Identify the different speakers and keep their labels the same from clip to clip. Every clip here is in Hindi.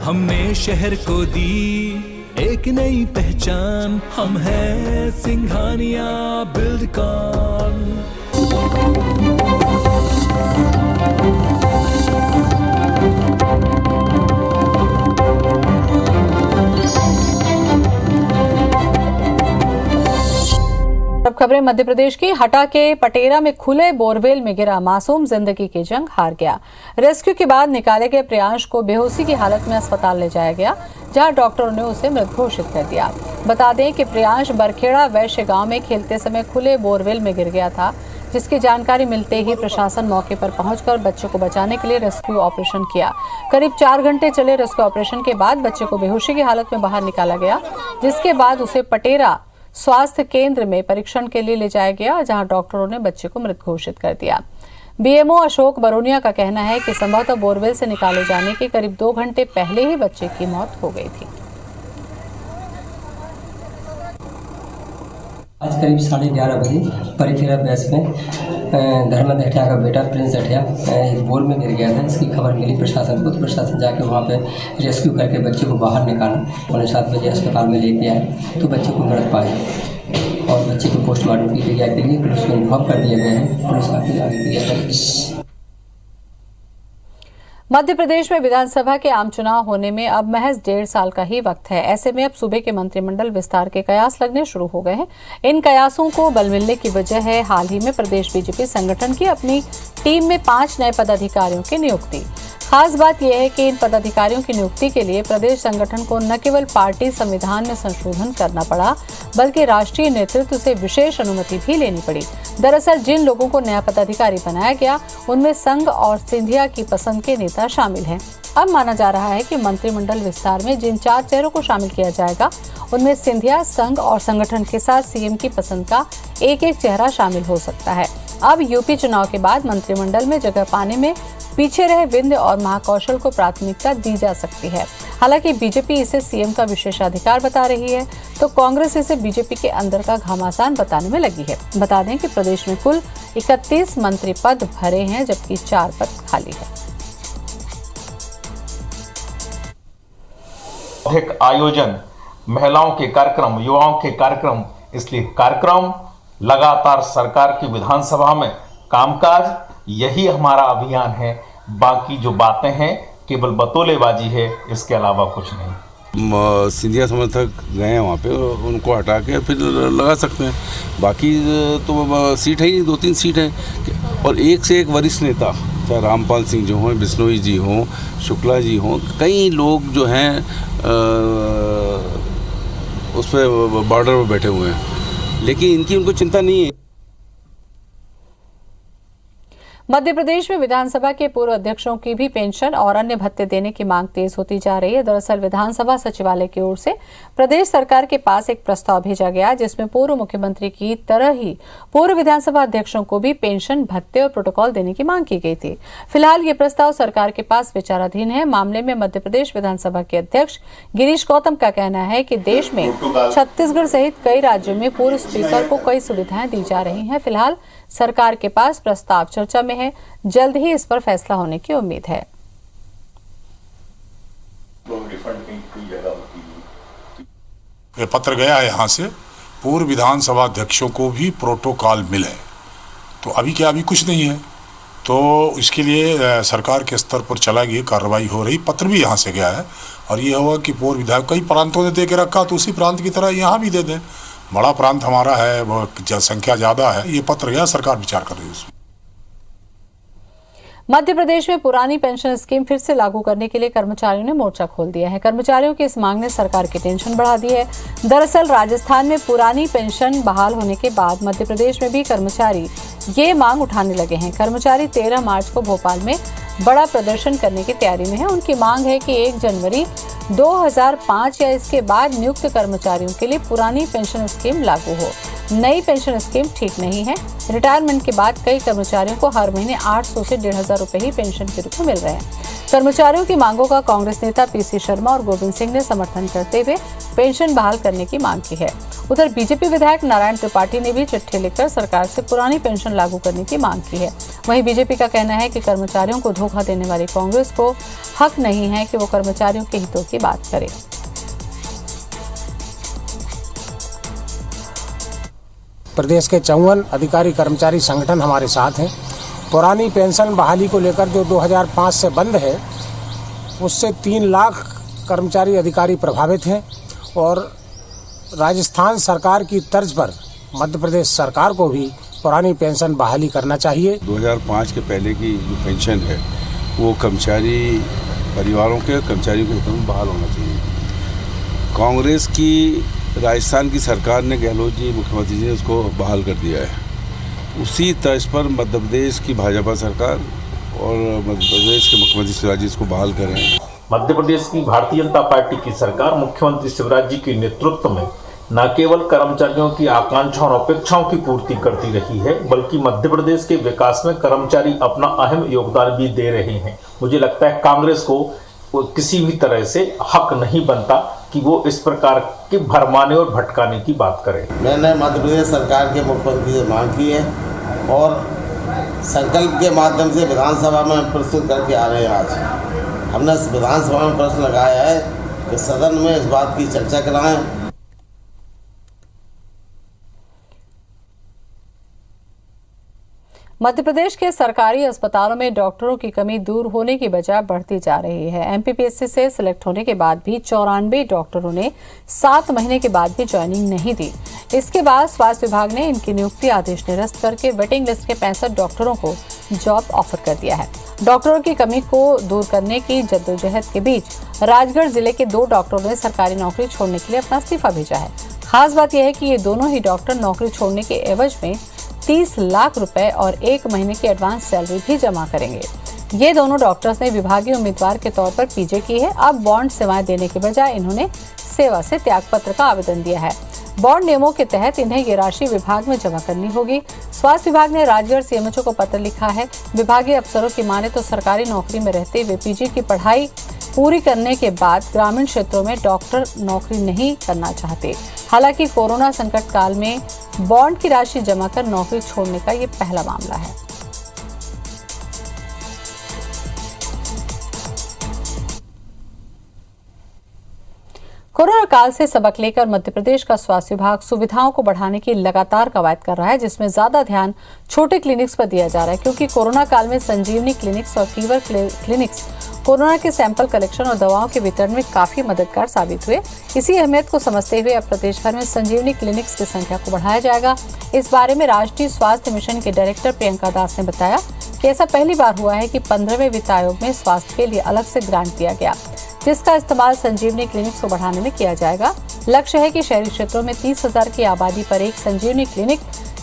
Speaker 1: हमने शहर को दी एक नई पहचान, हम हैं सिंघानिया बिल्डकॉन।
Speaker 2: अब खबरें मध्य प्रदेश की। हटा के पटेरा में खुले बोरवेल में गिरा मासूम जिंदगी की जंग हार गया। रेस्क्यू के बाद निकाले गए प्रियांश को बेहोशी की हालत में अस्पताल ले जाया गया, जहां डॉक्टरों ने उसे मृत घोषित कर दिया। बता दें कि प्रियांश बरखेड़ा वैश्य गांव में खेलते समय खुले बोरवेल में गिर गया था, जिसकी जानकारी मिलते ही प्रशासन मौके पर पहुंचकर बच्चे को बचाने के लिए रेस्क्यू ऑपरेशन किया। करीब 4 घंटे चले रेस्क्यू ऑपरेशन के बाद बच्चे को बेहोशी की हालत में बाहर निकाला गया, जिसके बाद उसे पटेरा स्वास्थ्य केंद्र में परीक्षण के लिए ले जाया गया, जहां डॉक्टरों ने बच्चे को मृत घोषित कर दिया। बीएमओ अशोक बरोनिया का कहना है कि संभवतः बोरवेल से निकाले जाने के करीब 2 घंटे पहले ही बच्चे की मौत हो गई थी।
Speaker 3: आज करीब 11:30 बजे परिखेरा बैस में धर्मेंद्र अठिया का बेटा प्रिंस अठिया एक बोर में गिर गया था। इसकी खबर मिली प्रशासन को, तो प्रशासन जाके वहाँ पे रेस्क्यू करके बच्चे को बाहर निकाला। 7:15 बजे अस्पताल में लेके आए तो बच्चे को मृत पाया और बच्चे को पोस्टमार्टम की क्रिया के लिए पुलिस को इन्फॉर्म कर दिया गया है। पुलिस आगे क्रिया करेगी।
Speaker 2: मध्य प्रदेश में विधानसभा के आम चुनाव होने में अब महज 1.5 साल का ही वक्त है। ऐसे में अब सूबे के मंत्रिमंडल विस्तार के कयास लगने शुरू हो गए हैं। इन कयासों को बल मिलने की वजह है हाल ही में प्रदेश बीजेपी संगठन की अपनी टीम में 5 नए पदाधिकारियों की नियुक्ति। खास बात यह है कि इन पदाधिकारियों की नियुक्ति के लिए प्रदेश संगठन को न केवल पार्टी संविधान में संशोधन करना पड़ा, बल्कि राष्ट्रीय नेतृत्व से विशेष अनुमति भी लेनी पड़ी। दरअसल जिन लोगों को नया पदाधिकारी बनाया गया, उनमें संघ और सिंधिया की पसंद के नेता शामिल हैं। अब माना जा रहा है कि मंत्रिमंडल विस्तार में जिन 4 चेहरों को शामिल किया जाएगा, उनमें सिंधिया, संघ और संगठन के साथ सीएम की पसंद का एक चेहरा शामिल हो सकता है। अब यूपी चुनाव के बाद मंत्रिमंडल में जगह पाने में पीछे रहे विंध्य और महाकौशल को प्राथमिकता दी जा सकती है। हालांकि बीजेपी इसे सीएम का विशेषाधिकार बता रही है, तो कांग्रेस इसे बीजेपी के अंदर का घमासान बताने में लगी है। बता दें कि प्रदेश में कुल 31 मंत्री पद भरे हैं, जबकि 4 पद खाली है।
Speaker 4: अधिक आयोजन, महिलाओं के कार्यक्रम, युवाओं के कार्यक्रम, इसलिए कार्यक्रम लगातार सरकार की विधानसभा में कामकाज, यही हमारा अभियान है। बाकी जो बातें हैं केवल बतौलेबाजी है, इसके अलावा कुछ नहीं।
Speaker 5: सिंधिया समर्थक गए हैं वहाँ पे, उनको हटा के फिर लगा सकते हैं। बाकी तो सीट है ही 2-3 सीट हैं और एक से एक वरिष्ठ नेता, चाहे रामपाल सिंह जो हों, बिश्नोई जी हों, शुक्ला जी हों, कई लोग जो हैं उस पर बॉर्डर पर बैठे हुए हैं, लेकिन इनकी उनको चिंता नहीं है।
Speaker 2: मध्य प्रदेश में विधानसभा के पूर्व अध्यक्षों की भी पेंशन और अन्य भत्ते देने की मांग तेज होती जा रही है। दरअसल विधानसभा सचिवालय की ओर से प्रदेश सरकार के पास एक प्रस्ताव भेजा गया, जिसमें पूर्व मुख्यमंत्री की तरह ही पूर्व विधानसभा अध्यक्षों को भी पेंशन, भत्ते और प्रोटोकॉल देने की मांग की गई थी। फिलहाल ये प्रस्ताव सरकार के पास विचाराधीन है। मामले में मध्य प्रदेश विधानसभा के अध्यक्ष गिरीश गौतम का कहना है कि देश में छत्तीसगढ़ सहित कई राज्यों में पूर्व स्पीकर को कई सुविधाएं दी जा रही हैं। फिलहाल सरकार के पास प्रस्ताव चर्चा में है, जल्द ही इस पर फैसला होने की उम्मीद है।
Speaker 6: ये पत्र गया है यहाँ से, पूर्व विधानसभा अध्यक्षों को भी प्रोटोकॉल मिले, तो अभी कुछ नहीं है, तो इसके लिए सरकार के स्तर पर चला गया, कार्रवाई हो रही। पत्र भी यहाँ से गया है और ये हुआ कि पूर्व विधायक कई प्रांतों ने दे के रखा, तो उसी प्रांत की तरह यहाँ भी दे दें। बड़ा प्रांत हमारा है, वो जनसंख्या ज़्यादा है, ये पत्र गया, सरकार विचार कर रही है उसमें।
Speaker 2: मध्य प्रदेश में पुरानी पेंशन स्कीम फिर से लागू करने के लिए कर्मचारियों ने मोर्चा खोल दिया है। कर्मचारियों की इस मांग ने सरकार की टेंशन बढ़ा दी है। दरअसल राजस्थान में पुरानी पेंशन बहाल होने के बाद मध्य प्रदेश में भी कर्मचारी ये मांग उठाने लगे हैं। कर्मचारी 13 मार्च को भोपाल में बड़ा प्रदर्शन करने की तैयारी में है। उनकी मांग है कि 1 जनवरी 2005 या इसके बाद नियुक्त कर्मचारियों के लिए पुरानी पेंशन स्कीम लागू हो। नई पेंशन स्कीम ठीक नहीं है। रिटायरमेंट के बाद कई कर्मचारियों को हर महीने 800 से 1,500 रुपए ही पेंशन के रूप में मिल रहे हैं। कर्मचारियों की मांगों का कांग्रेस नेता पीसी शर्मा और गोविंद सिंह ने समर्थन करते हुए पेंशन बहाल करने की मांग की है। उधर बीजेपी विधायक नारायण त्रिपाठी ने भी चिट्ठी लिखकर सरकार से पुरानी पेंशन लागू करने की मांग की है। वहीं बीजेपी का कहना है कि कर्मचारियों को धोखा देने वाली कांग्रेस को हक नहीं है कि वो कर्मचारियों के हितों की बात करे।
Speaker 7: प्रदेश के 54 अधिकारी कर्मचारी संगठन हमारे साथ हैं। पुरानी पेंशन बहाली को लेकर जो 2005 से बंद है, उससे 3 लाख कर्मचारी अधिकारी प्रभावित हैं और राजस्थान सरकार की तर्ज पर मध्य प्रदेश सरकार को भी पुरानी पेंशन बहाली करना चाहिए।
Speaker 5: 2005 के पहले की जो पेंशन है वो कर्मचारी परिवारों के कर्मचारियों के हितों में बहाल होना चाहिए। कांग्रेस की राजस्थान की सरकार ने, गहलोत जी मुख्यमंत्री जी ने उसको बहाल कर दिया है। उसी तर्ज पर मध्य प्रदेश की भाजपा सरकार और मध्य प्रदेश के मुख्यमंत्री शिवराज जी इसको बहाल करें।
Speaker 4: मध्य प्रदेश की भारतीय जनता पार्टी की सरकार मुख्यमंत्री शिवराज जी के नेतृत्व में न केवल कर्मचारियों की आकांक्षाओं और अपेक्षाओं की पूर्ति करती रही है, बल्कि मध्य प्रदेश के विकास में कर्मचारी अपना अहम योगदान भी दे रहे हैं। मुझे लगता है कांग्रेस को किसी भी तरह से हक नहीं बनता कि वो इस प्रकार के भरमाने और भटकाने की बात करे।
Speaker 8: मैंने मध्य प्रदेश सरकार के मुख्यमंत्री से मांग की है और संकल्प के माध्यम से विधानसभा में प्रस्तुत करके आ रहे हैं। आज हमने विधानसभा में प्रश्न लगाया है कि सदन में इस बात की चर्चा कराएं।
Speaker 2: मध्य प्रदेश के सरकारी अस्पतालों में डॉक्टरों की कमी दूर होने की बजाय बढ़ती जा रही है। एमपीपीएससी से सिलेक्ट होने के बाद भी 94 डॉक्टरों ने 7 महीने के बाद भी ज्वाइनिंग नहीं दी। इसके बाद स्वास्थ्य विभाग ने इनकी नियुक्ति आदेश निरस्त करके वेटिंग लिस्ट के 65 डॉक्टरों को जॉब ऑफर कर दिया है। डॉक्टरों की कमी को दूर करने की जद्दोजहद के बीच राजगढ़ जिले के 2 डॉक्टरों ने सरकारी नौकरी छोड़ने के लिए अपना इस्तीफा भेजा है। खास बात यह है कि ये दोनों ही डॉक्टर नौकरी छोड़ने के एवज में 30 लाख रुपए और 1 महीने की एडवांस सैलरी भी जमा करेंगे। ये दोनों डॉक्टर्स ने विभागीय उम्मीदवार के तौर पर पीजे की है। अब बॉन्ड सेवाएं देने के बजाय इन्होंने सेवा से त्यागपत्र का आवेदन दिया है। बॉन्ड नियमों के तहत इन्हें ये राशि विभाग में जमा करनी होगी। स्वास्थ्य विभाग ने राजगढ़ सीएमएचओ को पत्र लिखा है। विभागीय अफसरों की माने तो सरकारी नौकरी में रहते हुए पीजी की पढ़ाई पूरी करने के बाद ग्रामीण क्षेत्रों में डॉक्टर नौकरी नहीं करना चाहते। हालांकि कोरोना संकट काल में बॉन्ड की राशि जमा कर नौकरी छोड़ने का ये पहला मामला है। कोरोना काल से सबक लेकर मध्य प्रदेश का स्वास्थ्य विभाग सुविधाओं को बढ़ाने की लगातार कवायद कर रहा है, जिसमें ज्यादा ध्यान छोटे क्लिनिक्स पर दिया जा रहा है, क्योंकि कोरोना काल में संजीवनी क्लिनिक्स और फीवर क्लिनिक्स कोरोना के सैंपल कलेक्शन और दवाओं के वितरण में काफी मददगार साबित हुए। इसी अहमियत को समझते हुए अब प्रदेश भर में संजीवनी क्लिनिक्स की संख्या को बढ़ाया जाएगा। इस बारे में राष्ट्रीय स्वास्थ्य मिशन के डायरेक्टर प्रियंका दास ने बताया कि ऐसा पहली बार हुआ है कि 15वें वित्त आयोग में स्वास्थ्य के लिए अलग से ग्रांट दिया गया, जिसका इस्तेमाल संजीवनी क्लिनिक्स को बढ़ाने में किया जाएगा। लक्ष्य है कि शहरी क्षेत्रों में 30,000 की आबादी पर एक संजीवनी क्लिनिक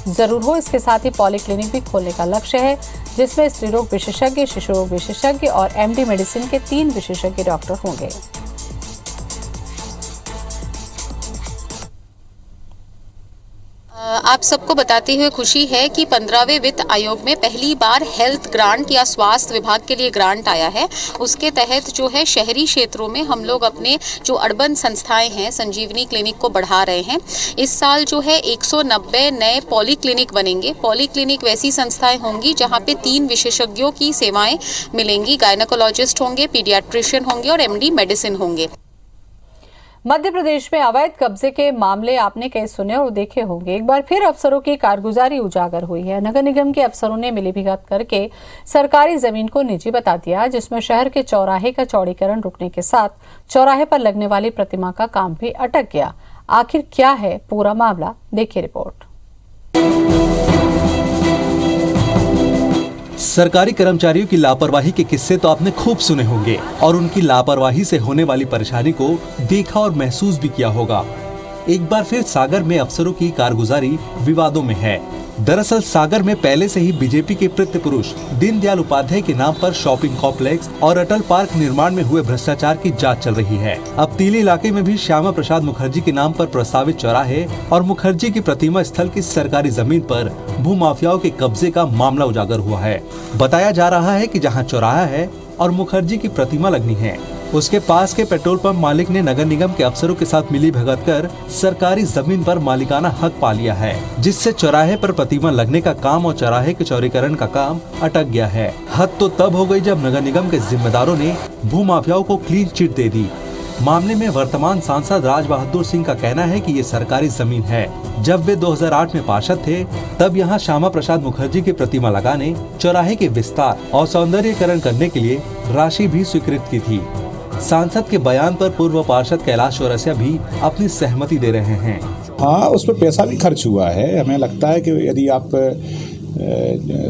Speaker 2: जरूर हो। इसके साथ ही पॉली क्लिनिक भी खोलने का लक्ष्य है, जिसमें स्त्री रोग विशेषज्ञ, शिशु रोग विशेषज्ञ और एमडी मेडिसिन के 3 विशेषज्ञ डॉक्टर होंगे।
Speaker 9: आप सबको बताते हुए खुशी है कि 15वें वित्त आयोग में पहली बार हेल्थ ग्रांट या स्वास्थ्य विभाग के लिए ग्रांट आया है। उसके तहत जो है शहरी क्षेत्रों में हम लोग अपने जो अर्बन संस्थाएं हैं संजीवनी क्लिनिक को बढ़ा रहे हैं। इस साल जो है 190 नए पॉली क्लिनिक बनेंगे। पॉली क्लिनिक वैसी संस्थाएं होंगी जहां पे 3 विशेषज्ञों की सेवाएं मिलेंगी। गायनेकोलॉजिस्ट होंगे, पीडियाट्रिशियन होंगे और एमडी मेडिसिन होंगे।
Speaker 2: मध्य प्रदेश में अवैध कब्जे के मामले आपने कई सुने और देखे होंगे। एक बार फिर अफसरों की कारगुजारी उजागर हुई है। नगर निगम के अफसरों ने मिलीभगत करके सरकारी जमीन को निजी बता दिया, जिसमें शहर के चौराहे का चौड़ीकरण रुकने के साथ चौराहे पर लगने वाली प्रतिमा का काम भी अटक गया। आखिर क्या है पूरा मामला, देखिए रिपोर्ट।
Speaker 1: सरकारी कर्मचारियों की लापरवाही के किस्से तो आपने खूब सुने होंगे और उनकी लापरवाही से होने वाली परेशानी को देखा और महसूस भी किया होगा। एक बार फिर सागर में अफसरों की कारगुजारी विवादों में है। दरअसल सागर में पहले से ही बीजेपी के प्रत्यय पुरुष दीनदयाल उपाध्याय के नाम पर शॉपिंग कॉम्प्लेक्स और अटल पार्क निर्माण में हुए भ्रष्टाचार की जांच चल रही है। अब तीली इलाके में भी श्यामा प्रसाद मुखर्जी के नाम पर प्रस्तावित चौराहे और मुखर्जी की प्रतिमा स्थल की सरकारी जमीन पर भूमाफियाओं के कब्जे का मामला उजागर हुआ है। बताया जा रहा है कि जहाँ चौराहा है और मुखर्जी की प्रतिमा लगनी है, उसके पास के पेट्रोल पंप मालिक ने नगर निगम के अफसरों के साथ मिली भगत कर सरकारी जमीन पर मालिकाना हक पा लिया है, जिससे चौराहे पर प्रतिमा लगने का काम और चौराहे के चौड़ीकरण का काम अटक गया है। हद तो तब हो गई जब नगर निगम के जिम्मेदारों ने भूमाफियाओं को क्लीन चिट दे दी। मामले में वर्तमान सांसद राज बहादुर सिंह का कहना है कि ये सरकारी जमीन है। जब वे 2008 में पार्षद थे, तब यहाँ श्यामा प्रसाद मुखर्जी की प्रतिमा लगाने, चौराहे के विस्तार और सौंदर्यीकरण करने के लिए राशि भी स्वीकृत की थी। सांसद के बयान पर पूर्व पार्षद कैलाश चौरसिया भी अपनी सहमति दे रहे हैं।
Speaker 10: हाँ, उस पर पैसा भी खर्च हुआ है। हमें लगता है कि यदि आप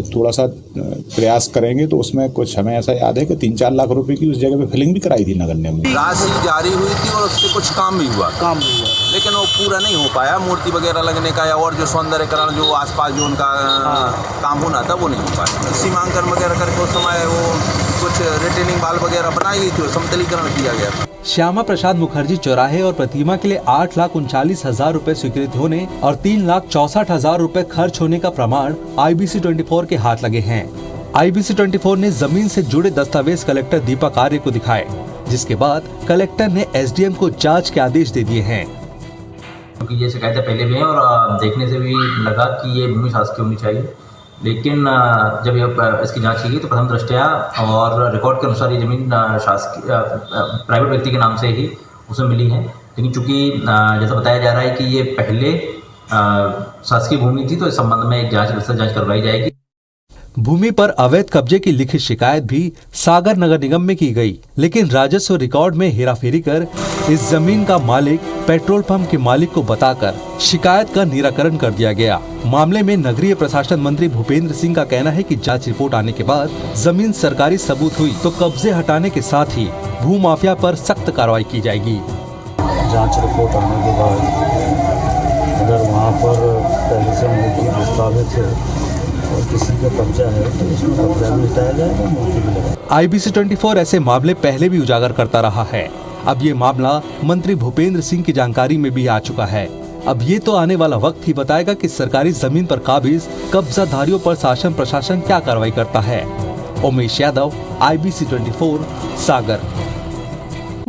Speaker 10: थोड़ा सा प्रयास करेंगे तो उसमें कुछ, हमें ऐसा याद है कि 3-4 लाख रुपए की उस जगह पे फिलिंग भी कराई थी नगर निगम ने।
Speaker 11: राशि जारी हुई थी और उससे कुछ काम भी हुआ, लेकिन वो पूरा नहीं हो पाया। मूर्ति वगैरह लगने का या और जो सौंदर्यकरण जो आसपास जो उनका काम होना था वो नहीं हो पाया। सीमांकन वगैरह करके उस समय वो कुछ रिटेनिंग वाल वगैरह बनाई गई थी, समतलीकरण किया गया था।
Speaker 1: श्यामा प्रसाद मुखर्जी चौराहे और प्रतिमा के लिए 8,39,000 रुपए स्वीकृत होने और 3,64,000 रुपए खर्च होने का प्रमाण IBC24 के हाथ लगे हैं। IBC24 ने जमीन से जुड़े दस्तावेज कलेक्टर दीपक आर्य को दिखाए, जिसके बाद कलेक्टर ने SDM को जांच के आदेश दे दिए हैं।
Speaker 12: क्योंकि ये शिकायतें पहले भी हैं और देखने से भी लगा कि ये भूमि शासकीय होनी चाहिए, लेकिन जब ये इसकी जांच की गई तो प्रथम दृष्टया और रिकॉर्ड के अनुसार ये जमीन शासकीय प्राइवेट व्यक्ति के नाम से ही उसे मिली है। लेकिन चूंकि जैसा बताया जा रहा है कि ये पहले शासकीय भूमि थी, तो इस संबंध में एक जांच करवाई जाएगी।
Speaker 1: भूमि पर अवैध कब्जे की लिखित शिकायत भी सागर नगर निगम में की गई, लेकिन राजस्व रिकॉर्ड में हेराफेरी कर इस जमीन का मालिक पेट्रोल पंप के मालिक को बताकर शिकायत का निराकरण कर दिया गया। मामले में नगरीय प्रशासन मंत्री भूपेंद्र सिंह का कहना है कि जांच रिपोर्ट आने के बाद जमीन सरकारी सबूत हुई तो कब्जे हटाने के साथ ही भूमाफिया पर सख्त कार्रवाई की जाएगी।
Speaker 13: जांच रिपोर्ट आने के बाद अगर वहाँ पर पहले से मूर्ति दस्तावेज है और किसी का कब्जा है तो उसमें कब्जा भी हटाया जाएगा, मूर्ति भी लगाएगा।
Speaker 1: IBC24 ऐसे मामले पहले भी उजागर करता रहा है। अब ये मामला मंत्री भूपेंद्र सिंह की जानकारी में भी आ चुका है। अब ये तो आने वाला वक्त ही बताएगा कि सरकारी जमीन पर काबिज कब्जाधारियों पर शासन प्रशासन क्या कार्रवाई करता है। उमेश यादव, IBC24 सागर।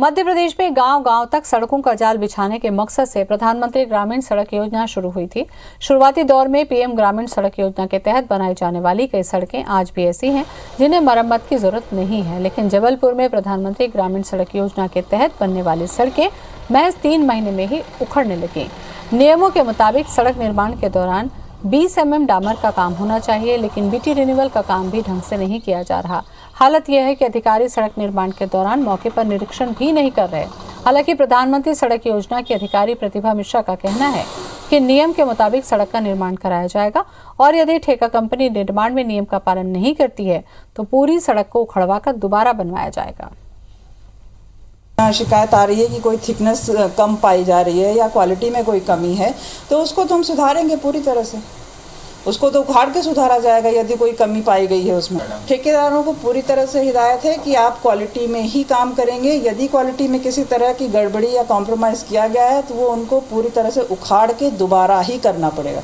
Speaker 2: मध्य प्रदेश में गांव-गांव तक सड़कों का जाल बिछाने के मकसद से प्रधानमंत्री ग्रामीण सड़क योजना शुरू हुई थी। शुरुआती दौर में पीएम ग्रामीण सड़क योजना के तहत बनाई जाने वाली कई सड़कें आज भी ऐसी हैं जिन्हें मरम्मत की जरूरत नहीं है, लेकिन जबलपुर में प्रधानमंत्री ग्रामीण सड़क योजना के तहत बनने वाली सड़कें महज 3 महीने में ही उखड़ने लगी। नियमों के मुताबिक सड़क निर्माण के दौरान 20 mm डामर का काम होना चाहिए, लेकिन BT रिन्यूअल का काम भी ढंग से नहीं किया जा रहा। हालत यह है कि अधिकारी सड़क निर्माण के दौरान मौके पर निरीक्षण भी नहीं कर रहे। हालांकि प्रधानमंत्री सड़क योजना की अधिकारी प्रतिभा मिश्रा का कहना है कि नियम के मुताबिक सड़क का निर्माण कराया जाएगा और यदि ठेका कंपनी निर्माण में नियम का पालन नहीं करती है तो पूरी सड़क को उखड़वाकर दोबारा बनवाया जाएगा।
Speaker 14: शिकायत आ रही है कि कोई थिकनेस कम पाई जा रही है या क्वालिटी में कोई कमी है, तो उसको तो हम सुधारेंगे पूरी तरह से। उसको तो उखाड़ के सुधारा जाएगा यदि कोई कमी पाई गई है उसमें। ठेकेदारों को पूरी तरह से हिदायत है कि आप क्वालिटी में ही काम करेंगे। यदि क्वालिटी में किसी तरह की गड़बड़ी या कॉम्प्रोमाइज़ किया गया है तो वो उनको पूरी तरह से उखाड़ के दोबारा ही करना पड़ेगा।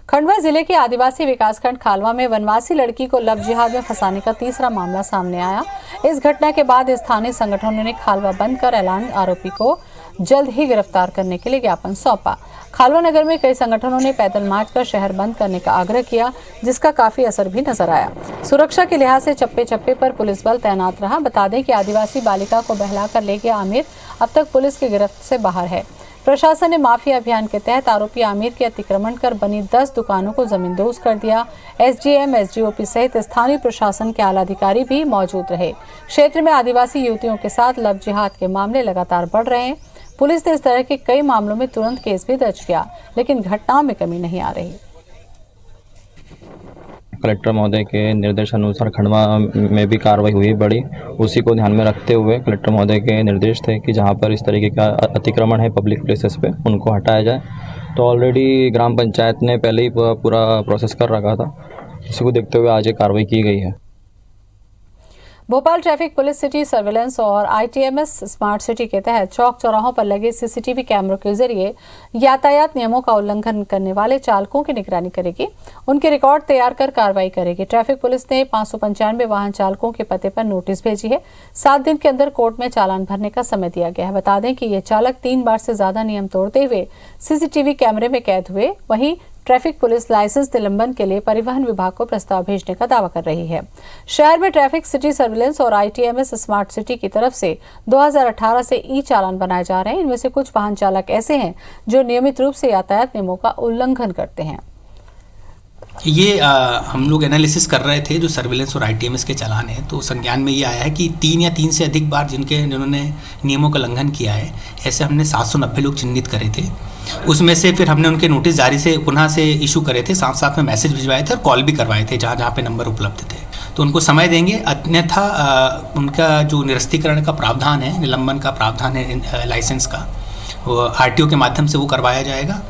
Speaker 2: खंडवा जिले के आदिवासी विकासखंड खालवा में वनवासी लड़की को लव जिहाद में फंसाने का तीसरा मामला सामने आया। इस घटना के बाद स्थानीय संगठनों ने खालवा बंद कर ऐलान आरोपी को जल्द ही गिरफ्तार करने के लिए ज्ञापन सौंपा। खालवा नगर में कई संगठनों ने पैदल मार्च कर शहर बंद करने का आग्रह किया, जिसका काफी असर भी नजर आया। सुरक्षा के लिहाज से चप्पे चप्पे पर पुलिस बल तैनात रहा। बता दें कि आदिवासी बालिका को बहलाकर ले गया आमिर अब तक पुलिस की गिरफ्त से बाहर है। प्रशासन ने माफिया अभियान के तहत आरोपी आमिर के अतिक्रमण कर बनी 10 दुकानों को जमींदोज कर दिया। SDM, SDOP सहित स्थानीय प्रशासन के आला अधिकारी भी मौजूद रहे। क्षेत्र में आदिवासी युवतियों के साथ लव जिहाद के मामले लगातार बढ़ रहे हैं। पुलिस ने इस तरह के कई मामलों में तुरंत केस भी दर्ज किया, लेकिन घटनाओं में कमी नहीं आ रही।
Speaker 15: कलेक्टर महोदय के निर्देशानुसार खंडवा में भी कार्रवाई हुई बड़ी। उसी को ध्यान में रखते हुए कलेक्टर महोदय के निर्देश थे कि जहां पर इस तरीके का अतिक्रमण है पब्लिक प्लेसेस पे, उनको हटाया जाए। तो ऑलरेडी ग्राम पंचायत ने पहले ही पूरा प्रोसेस कर रखा था। इसी को देखते हुए आज ये कार्रवाई की गई है।
Speaker 2: Bhopal traffic police city surveillance और ITMS स्मार्ट सिटी के तहत चौक चौराहों पर लगे CCTV कैमरों के जरिए यातायात नियमों का उल्लंघन करने वाले चालकों की निगरानी करेगी, उनके रिकॉर्ड तैयार कर कार्रवाई करेगी। ट्रैफिक पुलिस ने 595 वाहन चालकों के पते पर नोटिस भेजी है। 7 दिन के अंदर कोर्ट में चालान भरने का समय दिया गया है। बता दें कि ये चालक 3 बार से ज्यादा नियम तोड़ते हुए CCTV कैमरे में कैद हुए। वहीं ट्रैफिक पुलिस लाइसेंस निलंबन के लिए परिवहन विभाग को प्रस्ताव भेजने का दावा कर रही है। शहर में ट्रैफिक सिटी सर्विलेंस और ITMS स्मार्ट सिटी की तरफ से 2018 से चालान बनाए जा रहे हैं। इनमें से कुछ वाहन चालक ऐसे हैं जो नियमित रूप से यातायात नियमों का उल्लंघन करते हैं।
Speaker 16: ये हम लोग एनालिसिस कर रहे थे जो सर्विलेंस और ITMS के चालान है, तो संज्ञान में ये आया है कि 3 या 3 से अधिक बार जिन्होंने नियमों का उल्लंघन किया है, ऐसे हमने 790 लोग चिन्हित करे थे। उसमें से फिर हमने उनके नोटिस जारी से पुनः से इशू करे थे, साथ साथ में मैसेज भिजवाए थे और कॉल भी करवाए थे जहाँ जहाँ पे नंबर उपलब्ध थे। तो उनको समय देंगे, अन्यथा उनका जो निरस्तीकरण का प्रावधान है, निलंबन का प्रावधान है लाइसेंस का, वो RTO के माध्यम से वो करवाया जाएगा।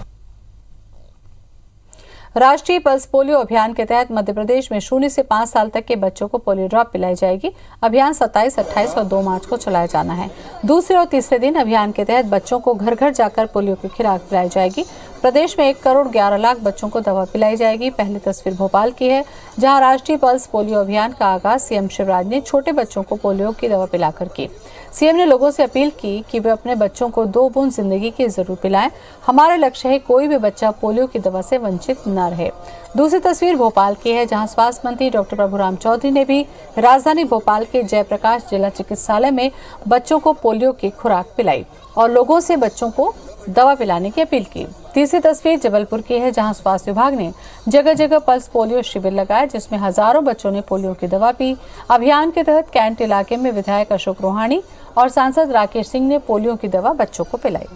Speaker 2: राष्ट्रीय पल्स पोलियो अभियान के तहत मध्य प्रदेश में 0 से 5 साल तक के बच्चों को पोलियो ड्रॉप पिलाई जाएगी। अभियान 27, 28 और 2 मार्च को चलाया जाना है। दूसरे और तीसरे दिन अभियान के तहत बच्चों को घर घर जाकर पोलियो की खुराक पिलाई जाएगी। प्रदेश में 1 करोड़ 11 लाख बच्चों को दवा पिलाई जाएगी। पहली तस्वीर भोपाल की है, जहां राष्ट्रीय पल्स पोलियो अभियान का आगाज CM शिवराज ने छोटे बच्चों को पोलियो की दवा पिलाकर की। CM ने लोगों से अपील की कि वे अपने बच्चों को 2 बूंद जिंदगी की जरूर पिलाएं। हमारा लक्ष्य है कोई भी बच्चा पोलियो की दवा से वंचित न रहे। दूसरी तस्वीर भोपाल की है, जहां स्वास्थ्य मंत्री डॉक्टर प्रभुराम चौधरी ने भी राजधानी भोपाल के जयप्रकाश जिला चिकित्सालय में बच्चों को पोलियो की खुराक पिलाई और लोगों से बच्चों को दवा पिलाने की अपील की। तीसरी तस्वीर जबलपुर की है, जहां स्वास्थ्य विभाग ने जगह जगह पल्स पोलियो शिविर लगाए, जिसमें हजारों बच्चों ने पोलियो की दवा पी। अभियान के तहत कैंट इलाके में विधायक अशोक रोहानी और सांसद राकेश सिंह ने पोलियो की दवा बच्चों को पिलाई।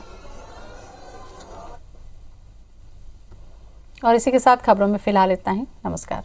Speaker 2: और इसी के साथ खबरों में फिलहाल इतना ही। नमस्कार।